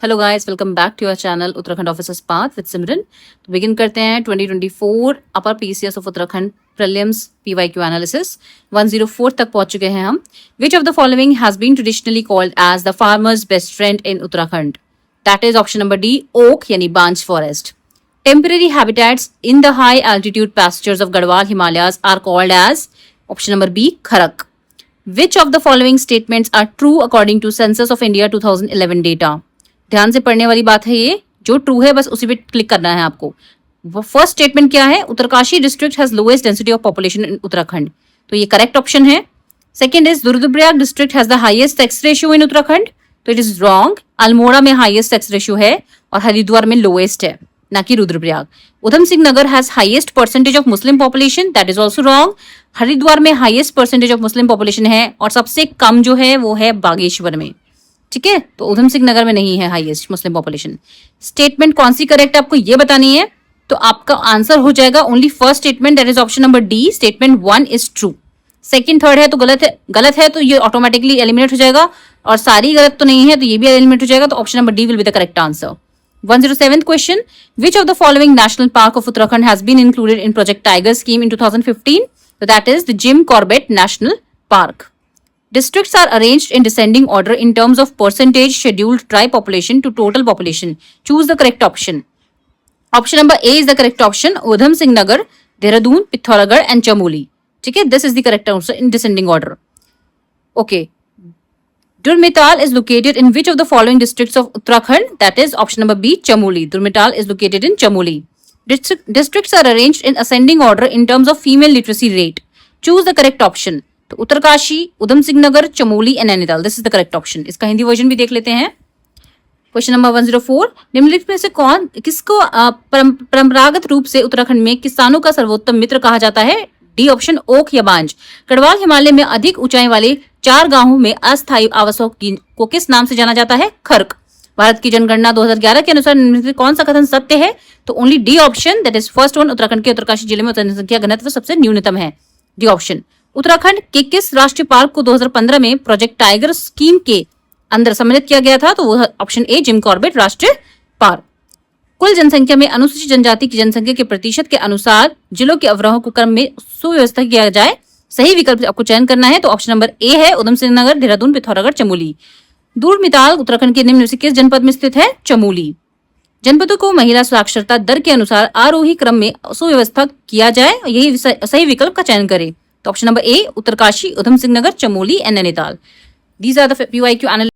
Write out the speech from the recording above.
Hello guys, welcome back to your channel Uttarakhand officers path with Simran. तो begin करते हैं 2024 upper PCS of Uttarakhand prelims PYQ analysis. 104 तक पहुंच चुके हैं हम। Which of the following has been traditionally called as the farmers best friend in Uttarakhand? That is option number D, oak यानी बांज forest. Temporary habitats in the high altitude pastures of Garhwal Himalayas are called as option number B, Kharak. Which of the following statements are true according to Census of India 2011 data? ध्यान से पढ़ने वाली बात है ये, जो ट्रू है बस उसी पे क्लिक करना है आपको। फर्स्ट स्टेटमेंट क्या है? Uttarkashi district has lowest density of population in Uttarakhand, तो ये करेक्ट ऑप्शन है। Second is Rudraprayag district has the highest sex ratio in Uttarakhand, तो इट इज रॉन्ग। अल्मोड़ा में हाईएस्ट सेक्स रेशियो है और हरिद्वार में लोएस्ट है, ना कि Rudraprayag. Udham Singh Nagar has highest percentage of Muslim population, that is also wrong. Haridwar में highest percentage of Muslim population है और सबसे कम जो है वो है बागेश्वर में। ठीक है, तो उधम सिंह नगर में नहीं है हाईएस्ट मुस्लिम पॉपुलेशन। स्टेटमेंट कौन सी करेक्ट है आपको ये बतानी है, तो आपका आंसर हो जाएगा only first statement, that is option number D. Statement 1 is true. Second third है तो गलत है तो ये ऑटोमेटिकली एलिमिनेट हो जाएगा, और सारी गलत तो नहीं है तो ये भी एलिमिनेट हो जाएगा, तो option number D will be the correct answer. 107th question, which of the following national park of Uttarakhand has been included in Project Tiger scheme in 2015? So that is the Jim Corbett National Park. Districts are arranged in descending order in terms of percentage scheduled tribe population to total population. Choose the correct option. Option number A is the correct option. Udham Singh Nagar, Dehradun, Pithoragarh and Chamoli. ठीक है, this is the correct answer in descending order. Okay. Durmital is located in which of the following districts of Uttarakhand? That is option number B, Chamoli. Durmital is located in Chamoli. Districts are arranged in ascending order in terms of female literacy rate. Choose the correct option. तो Uttarkashi, Udham Singh Nagar, Chamoli and Nainital, this is the correct option. इसका Hindi version भी देख लेते हैं। Question number 104, निम्नलिखित में से किसको परंपरागत रूप से उत्तराखंड में किसानों का सर्वोत्तम मित्र कहा जाता है? डी ऑप्शन, ओक या बांज। गढ़वाल हिमालय में अधिक ऊंचाई वाले 4 गांवों में अस्थायी आवासों को किस नाम से जाना जाता है? खर्क। भारत की जनगणना 2011 के अनुसार कौन सा कथन सत्य है? तो only D option, that is first one. Uttarakhand के उत्तरकाशी जिले में जनसंख्या घनत्व सबसे न्यूनतम है, डी ऑप्शन। उत्तराखंड के किस राष्ट्रीय पार्क को 2015 में प्रोजेक्ट टाइगर स्कीम के अंदर सम्मिलित किया गया था? तो वो ऑप्शन ए, जिम कॉर्बेट राष्ट्रीय पार्क। कुल जनसंख्या में अनुसूचित जनजाति की जनसंख्या के प्रतिशत के अनुसार जिलों के अवरोह को क्रम में सुव्यवस्था किया जाए। सही विकल्प आपको चयन करना है, तो ऑप्शन नंबर ए है, उधम सिंह नगर, देहरादून, पिथौरागढ़, चमोली। दूरमिताल उत्तराखंड के निम्न में से किस जनपद में स्थित है? चमोली। जनपदों को महिला साक्षरता दर के अनुसार आरोही क्रम में सुव्यवस्था किया जाए, यही सही विकल्प का चयन करें, तो option number A, Uttarkashi, Udham Singh Nagar, Chamoli and Nainital. These are the PYQ